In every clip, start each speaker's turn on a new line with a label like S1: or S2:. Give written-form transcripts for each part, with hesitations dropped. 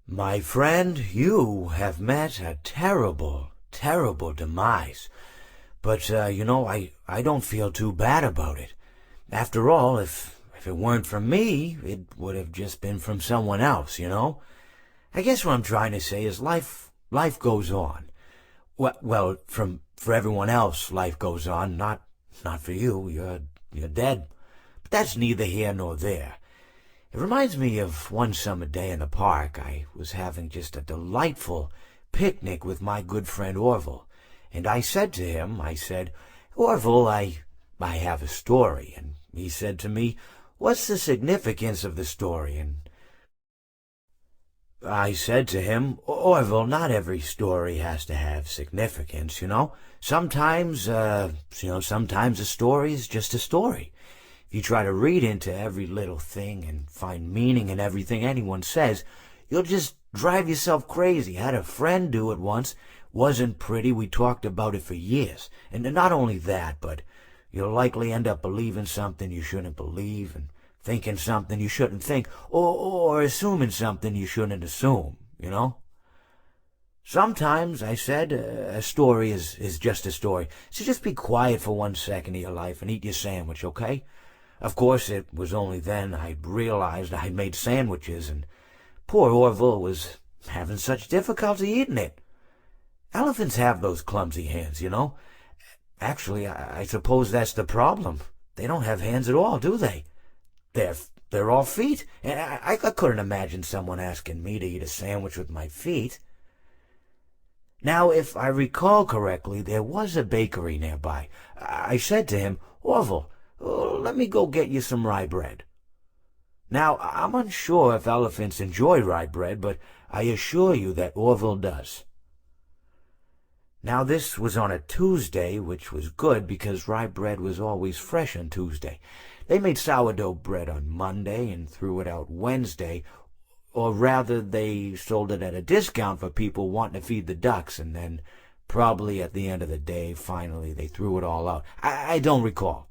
S1: My friend, you have met a terrible, terrible demise. But, I don't feel too bad about it. After all, if it weren't from me, it would have just been from someone else, you know? I guess what I'm trying to say is life goes on. For everyone else, life goes on, not for you. You're dead. But that's neither here nor there. It reminds me of one summer day in the park. I was having just a delightful picnic with my good friend Orville, and I said to him, Orville, I have a story. And he said to me, what's the significance of the story? And I said to him, Orville, not every story has to have significance, you know. Sometimes a story is just a story. If you try to read into every little thing and find meaning in everything anyone says, you'll just drive yourself crazy. I had a friend do it once. Wasn't pretty. We talked about it for years. And not only that, but you'll likely end up believing something you shouldn't believe, and thinking something you shouldn't think, or assuming something you shouldn't assume, you know? Sometimes, I said, a story is just a story. So just be quiet for 1 second of your life and eat your sandwich, okay? Of course, it was only then I realized I'd made sandwiches, and poor Orville was having such difficulty eating it. Elephants have those clumsy hands, you know. Actually, I suppose that's the problem. They don't have hands at all, do they? They're all feet. And I couldn't imagine someone asking me to eat a sandwich with my feet. Now, if I recall correctly, there was a bakery nearby. I said to him, Orville, let me go get you some rye bread. Now, I'm unsure if elephants enjoy rye bread, but I assure you that Orville does. Now, this was on a Tuesday, which was good because rye bread was always fresh on Tuesday. They made sourdough bread on Monday and threw it out Wednesday, or rather they sold it at a discount for people wanting to feed the ducks, and then probably at the end of the day, finally, they threw it all out. I don't recall.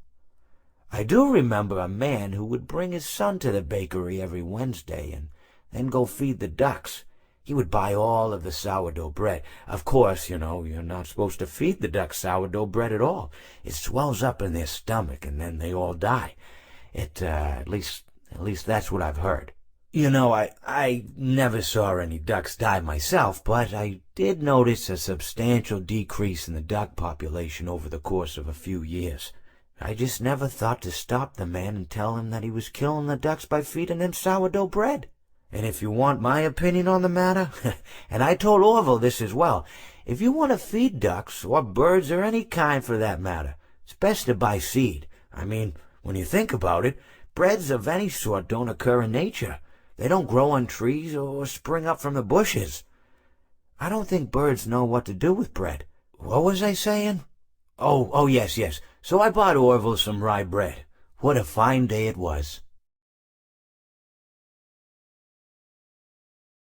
S1: I do remember a man who would bring his son to the bakery every Wednesday and then go feed the ducks. He would buy all of the sourdough bread. Of course, you know, you're not supposed to feed the ducks sourdough bread at all. It swells up in their stomach and then they all die. At least that's what I've heard. You know, I never saw any ducks die myself, but I did notice a substantial decrease in the duck population over the course of a few years. I just never thought to stop the man and tell him that he was killing the ducks by feeding them sourdough bread. And if you want my opinion on the matter, and I told Orville this as well, if you want to feed ducks, or birds, or any kind for that matter, it's best to buy seed. I mean, when you think about it, breads of any sort don't occur in nature. They don't grow on trees or spring up from the bushes. I don't think birds know what to do with bread. What was I saying? Oh, yes. So I bought Orville some rye bread. What a fine day it was.